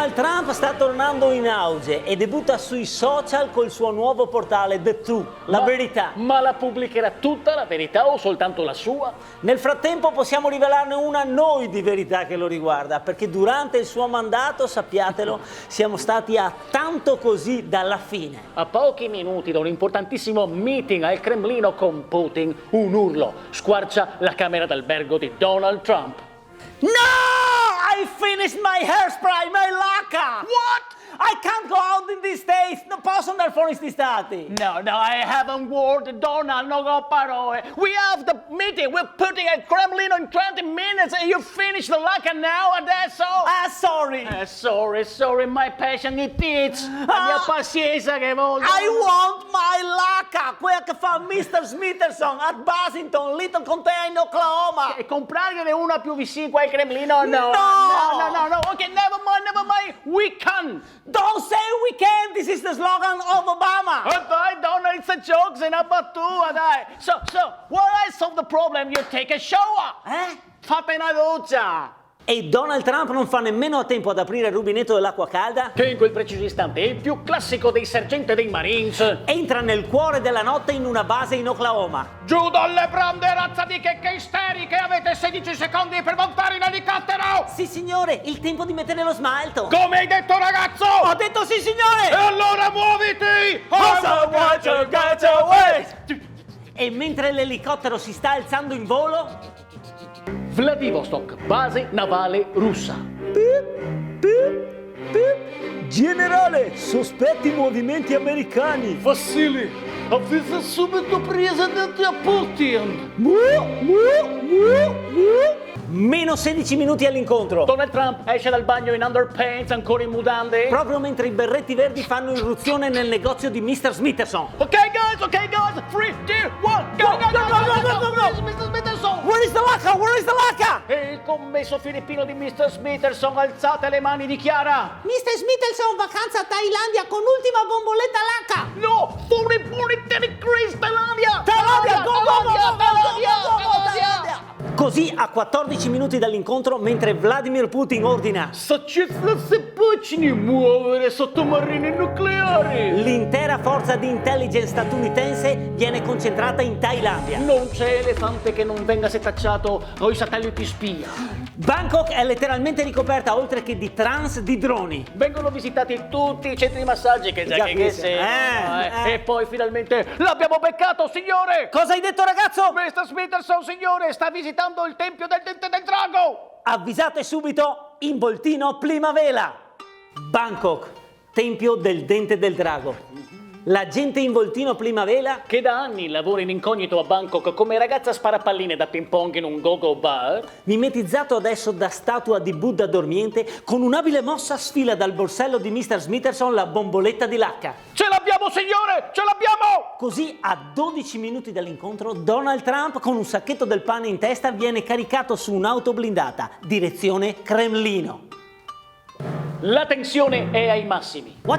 Donald Trump sta tornando in auge e debutta sui social col suo nuovo portale The Truth, la verità. Ma la pubblicherà tutta la verità o soltanto la sua? Nel frattempo possiamo rivelarne una noi di verità che lo riguarda, perché durante il suo mandato, sappiatelo, siamo stati a tanto così dalla fine. A pochi minuti da un importantissimo meeting al Cremlino con Putin, un urlo squarcia la camera d'albergo di Donald Trump. No! I finished my hairspray, my lacca! What? I can't go out in these days! Non posso andare fuori in sti stati! No, I haven't word, Donald, non ho parole. We have the meeting, we're putting a Kremlino in 20 minutes and you finish the lacca now adesso? Sorry! Sorry, my passion it is. La mia pazienza che voglio. I want my lacca! Quella che fa Mr. Smitherson at Basington, Little Container, Oklahoma! E comprargliene una più vicino qua al Cremlino? No. Okay, never mind. We can. Don't say we can! This is the slogan of Obama! Dai, Donald, it's a joke, è una battuta, dai. So, while I solve the problem, you take a shower. Fate una doccia. E Donald Trump non fa nemmeno a tempo ad aprire il rubinetto dell'acqua calda? Che in quel preciso istante è il più classico dei sergenti dei Marines. Entra nel cuore della notte in una base in Oklahoma. Giù dalle brande, razza di che isteriche! Avete 16 secondi per montare in elicottero! Sì, signore, il tempo di mettere lo smalto. Come hai detto, ragazzo? Ho detto sì, signore! E allora muoviti! E mentre l'elicottero si sta alzando in volo... Vladivostok, base navale russa. Generale, sospetti movimenti americani. Vassili, avvisa subito presidente Putin. Meno 16 minuti all'incontro. Donald Trump esce dal bagno in underpants, ancora in mutande. Proprio mentre i berretti verdi fanno irruzione nel negozio di Mr. Smitherson. Ok guys, 3, 2, 1, go! Mr. Smitherson! Where is the lacca? E il commesso filippino di Mr. Smitherson, alzate le mani, dichiara. Mr. Smitherson, vacanza a Thailandia con ultima bomboletta lacca. No, for a monetary craze, Thailandia! Così a 14 minuti dall'incontro, mentre Vladimir Putin ordina Sacezza sepacini, muovere sottomarini nucleari! l'intera forza di intelligence statunitense viene concentrata in Thailandia. Non c'è elefante che non venga setacciato ai satelliti spia. Bangkok è letteralmente ricoperta, oltre che di trans, di droni. Vengono visitati tutti i centri di massaggi che già che sei. E poi finalmente l'abbiamo beccato, signore! Cosa hai detto, ragazzo? Mr. Smitherson, signore, sta visitando il tempio del dente del drago! Avvisate subito, in voltino Primavera. Bangkok, tempio del dente del drago. La gente in voltino Primavera, che da anni lavora in incognito a Bangkok come ragazza sparapalline da ping pong in un go-go bar, mimetizzato adesso da statua di Buddha dormiente, con un'abile mossa sfila dal borsello di Mr. Smitherson la bomboletta di lacca. Ce l'abbiamo, signore! Ce l'abbiamo! Così, a 12 minuti dall'incontro, Donald Trump, con un sacchetto del pane in testa, viene caricato su un'auto blindata, direzione Cremlino. La tensione è ai massimi. La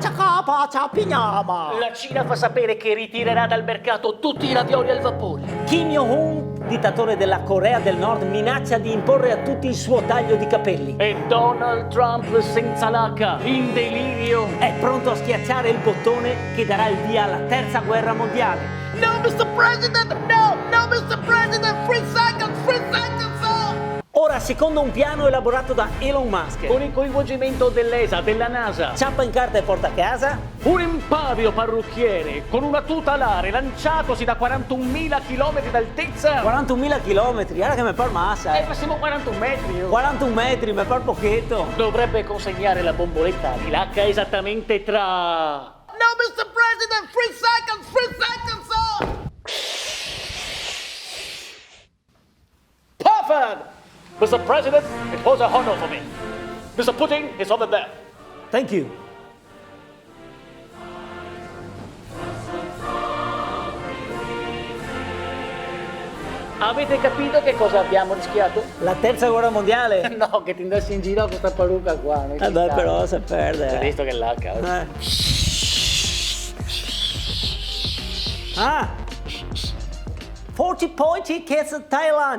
Cina fa sapere che ritirerà dal mercato tutti i ravioli al vapore. Kim Jong-un, dittatore della Corea del Nord, minaccia di imporre a tutti il suo taglio di capelli. E Donald Trump, senza lacca, in delirio, è pronto a schiacciare il bottone che darà il via alla terza guerra mondiale. No, Mr. President! No, Mr. President! Free seconds! Ora, secondo un piano elaborato da Elon Musk, con il coinvolgimento dell'ESA, della NASA, ciappa in carta e porta a casa, un impavido parrucchiere con una tuta alare lanciatosi da 41.000 km d'altezza. 41.000 km, guarda che mi par massa. Massimo 41 metri. 41 metri, mi par pochetto. Dovrebbe consegnare la bomboletta di lacca esattamente tra... No, Mr. President, 3 seconds! Perfect! Mr. President, it was a honor for me. Mr. Putin is over there. Thank you. Avete capito che cosa abbiamo rischiato? La terza guerra mondiale? No, che ti indossi in giro con questa parrucca qua. Beh, però se perde. Hai visto che lacca? Ah! 40 points kids in Thailandia.